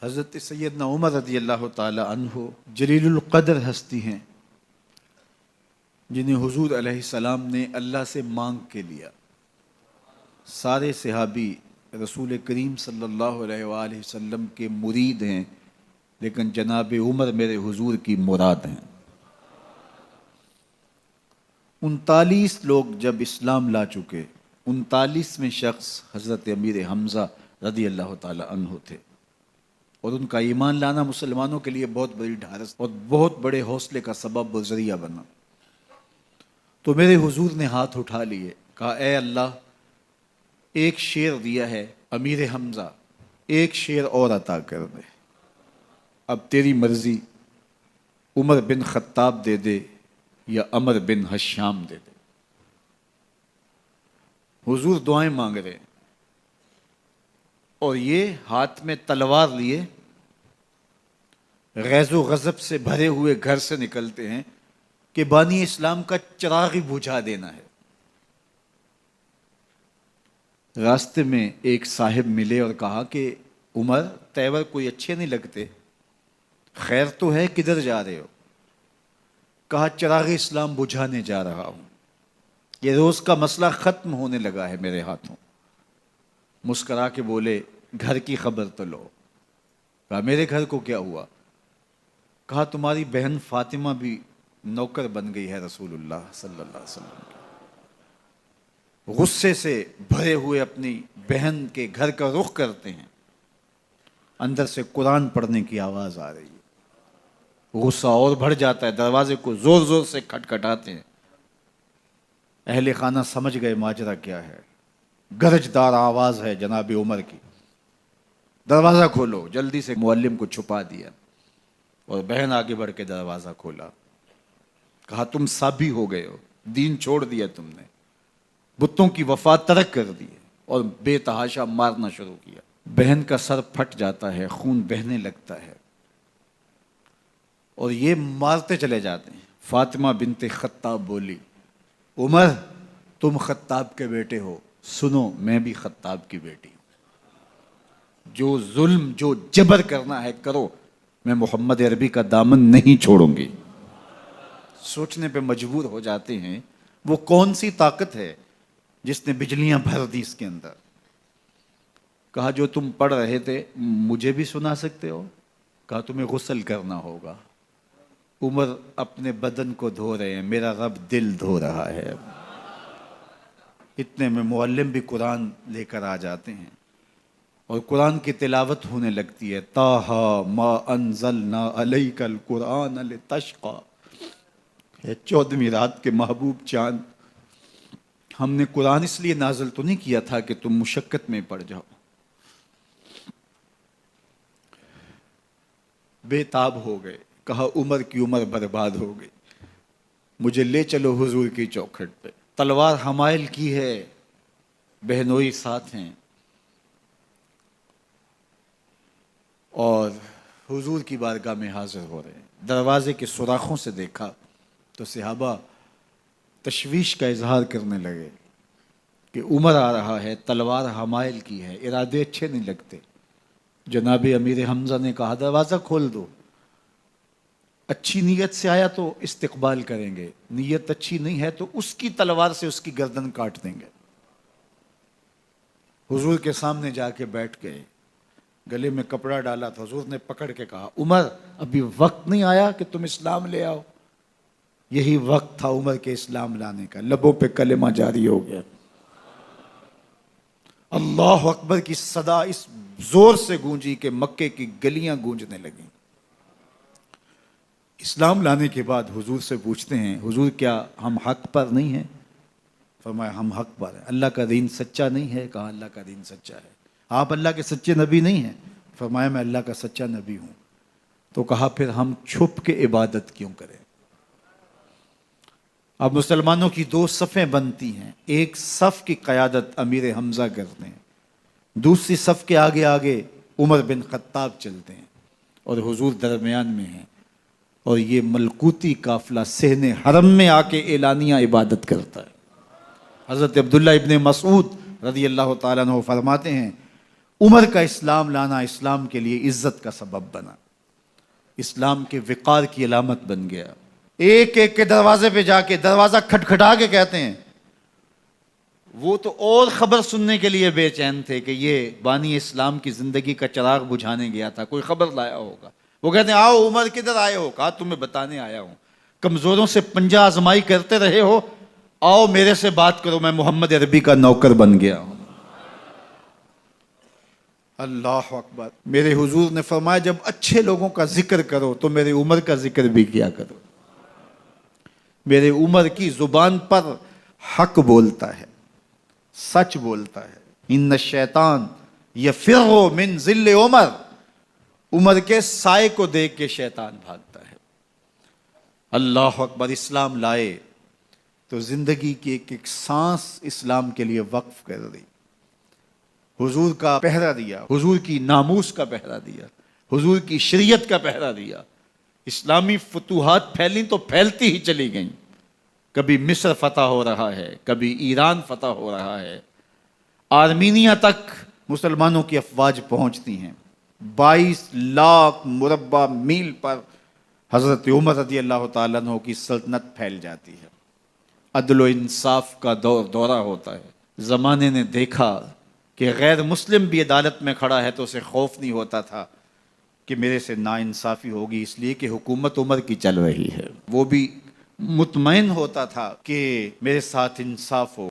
حضرت سیدنا عمر رضی اللہ تعالی عنہ جلیل القدر ہستی ہیں جنہیں حضور علیہ السلام نے اللہ سے مانگ کے لیا۔ سارے صحابی رسول کریم صلی اللہ علیہ وآلہ وسلم کے مرید ہیں، لیکن جناب عمر میرے حضور کی مراد ہیں۔ 39 لوگ جب اسلام لا چکے، 39ویں شخص حضرت امیر حمزہ رضی اللہ تعالی عنہ تھے، اور ان کا ایمان لانا مسلمانوں کے لیے بہت بڑی ڈھارس اور بہت بڑے حوصلے کا سبب و ذریعہ بنا۔ تو میرے حضور نے ہاتھ اٹھا لیے، کہا اے اللہ، ایک شیر دیا ہے امیر حمزہ، ایک شیر اور عطا کر دے، اب تیری مرضی، عمر بن خطاب دے دے یا عمر بن حشام دے دے۔ حضور دعائیں مانگ رہے ہیں، اور یہ ہاتھ میں تلوار لیے غیظ و غضب سے بھرے ہوئے گھر سے نکلتے ہیں کہ بانی اسلام کا چراغ ہی بجھا دینا ہے۔ راستے میں ایک صاحب ملے اور کہا کہ عمر، تیور کوئی اچھے نہیں لگتے، خیر تو ہے، کدھر جا رہے ہو؟ کہا چراغ اسلام بجھانے جا رہا ہوں، یہ روز کا مسئلہ ختم ہونے لگا ہے میرے ہاتھوں۔ مسکرا کے بولے گھر کی خبر تو لو۔ کہا میرے گھر کو کیا ہوا؟ کہا تمہاری بہن فاطمہ بھی نوکر بن گئی ہے رسول اللہ صلی اللہ علیہ وسلم کی۔ غصے سے بھرے ہوئے اپنی بہن کے گھر کا رخ کرتے ہیں، اندر سے قرآن پڑھنے کی آواز آ رہی ہے، غصہ اور بڑھ جاتا ہے، دروازے کو زور زور سے کھٹکھٹاتے ہیں۔ اہل خانہ سمجھ گئے ماجرا کیا ہے، گرجدار آواز ہے جناب عمر کی، دروازہ کھولو۔ جلدی سے معلم کو چھپا دیا اور بہن آگے بڑھ کے دروازہ کھولا۔ کہا تم سابی ہو گئے ہو، دین چھوڑ دیا تم نے، بتوں کی وفا ترک کر دی اور بے تحاشا مارنا شروع کیا۔ بہن کا سر پھٹ جاتا ہے، خون بہنے لگتا ہے، اور یہ مارتے چلے جاتے ہیں۔ فاطمہ بنت خطاب بولی عمر، تم خطاب کے بیٹے ہو، سنو میں بھی خطاب کی بیٹی ہوں، جو ظلم جو جبر کرنا ہے کرو، میں محمد عربی کا دامن نہیں چھوڑوں گی۔ سوچنے پہ مجبور ہو جاتے ہیں وہ کون سی طاقت ہے جس نے بجلیاں بھر دی اس کے اندر۔ کہا جو تم پڑھ رہے تھے مجھے بھی سنا سکتے ہو؟ کہا تمہیں غسل کرنا ہوگا۔ عمر اپنے بدن کو دھو رہے ہیں، میرا رب دل دھو رہا ہے۔ اتنے میں معلم بھی قرآن لے کر آ جاتے ہیں اور قرآن کی تلاوت ہونے لگتی ہے۔ طٰہٰ ما انزلنا علیک القرآن لتشقیٰ، 14ویں رات کے محبوب چاند، ہم نے قرآن اس لیے نازل تو نہیں کیا تھا کہ تم مشقت میں پڑ جاؤ۔ بے تاب ہو گئے، کہا عمر کی عمر برباد ہو گئی، مجھے لے چلو حضور کی چوکھٹ پہ۔ تلوار حمائل کی ہے، بہنوئی ساتھ ہیں، اور حضور کی بارگاہ میں حاضر ہو رہے ہیں۔ دروازے کے سوراخوں سے دیکھا تو صحابہ تشویش کا اظہار کرنے لگے کہ عمر آ رہا ہے، تلوار حمائل کی ہے، ارادے اچھے نہیں لگتے۔ جناب امیر حمزہ نے کہا دروازہ کھول دو، اچھی نیت سے آیا تو استقبال کریں گے، نیت اچھی نہیں ہے تو اس کی تلوار سے اس کی گردن کاٹ دیں گے۔ حضور کے سامنے جا کے بیٹھ گئے، گلے میں کپڑا ڈالا تو حضور نے پکڑ کے کہا عمر، ابھی وقت نہیں آیا کہ تم اسلام لے آؤ؟ یہی وقت تھا عمر کے اسلام لانے کا۔ لبوں پہ کلمہ جاری ہو گیا، اللہ اکبر کی صدا اس زور سے گونجی کہ مکے کی گلیاں گونجنے لگیں۔ اسلام لانے کے بعد حضور سے پوچھتے ہیں حضور کیا ہم حق پر نہیں ہیں؟ فرمایا ہم حق پر ہیں۔ اللہ کا دین سچا نہیں ہے؟ کہا اللہ کا دین سچا ہے۔ آپ اللہ کے سچے نبی نہیں ہیں؟ فرمایا میں اللہ کا سچا نبی ہوں۔ تو کہا پھر ہم چھپ کے عبادت کیوں کریں؟ اب مسلمانوں کی 2 صفیں بنتی ہیں، ایک صف کی قیادت امیر حمزہ کرتے ہیں، دوسری صف کے آگے آگے عمر بن خطاب چلتے ہیں، اور حضور درمیان میں ہیں، اور یہ ملکوتی قافلہ صحن حرم میں آ کے اعلانیہ عبادت کرتا ہے۔ حضرت عبداللہ ابن مسعود رضی اللہ تعالیٰ عنہ فرماتے ہیں عمر کا اسلام لانا اسلام کے لیے عزت کا سبب بنا، اسلام کے وقار کی علامت بن گیا۔ ایک ایک کے دروازے پہ جا کے دروازہ کھٹکھٹا کے کہتے ہیں، وہ تو اور خبر سننے کے لیے بے چین تھے کہ یہ بانی اسلام کی زندگی کا چراغ بجھانے گیا تھا، کوئی خبر لایا ہوگا۔ وہ کہتے ہیں آؤ عمر کدھر آئے ہو؟ کہا تمہیں بتانے آیا ہوں، کمزوروں سے پنجہ آزمائی کرتے رہے ہو، آؤ میرے سے بات کرو، میں محمد عربی کا نوکر بن گیا ہوں۔ اللہ اکبر۔ میرے حضور نے فرمایا جب اچھے لوگوں کا ذکر کرو تو میرے عمر کا ذکر بھی کیا کرو۔ میرے عمر کی زبان پر حق بولتا ہے، سچ بولتا ہے۔ ان الشیطان یفر من ظل عمر، عمر کے سائے کو دیکھ کے شیطان بھاگتا ہے۔ اللہ اکبر۔ اسلام لائے تو زندگی کی ایک ایک سانس اسلام کے لیے وقف کر دی، حضور کا پہرا دیا، حضور کی ناموس کا پہرا دیا، حضور کی شریعت کا پہرا دیا۔ اسلامی فتوحات پھیلیں تو پھیلتی ہی چلی گئیں، کبھی مصر فتح ہو رہا ہے، کبھی ایران فتح ہو رہا ہے، آرمینیا تک مسلمانوں کی افواج پہنچتی ہیں۔ 22 لاکھ مربع میل پر حضرت عمر رضی اللہ تعالیٰ عنہ کی سلطنت پھیل جاتی ہے۔ عدل و انصاف کا دورہ ہوتا ہے۔ زمانے نے دیکھا کہ غیر مسلم بھی عدالت میں کھڑا ہے تو اسے خوف نہیں ہوتا تھا کہ میرے سے ناانصافی ہوگی، اس لیے کہ حکومت عمر کی چل رہی ہے۔ وہ بھی مطمئن ہوتا تھا کہ میرے ساتھ انصاف ہو۔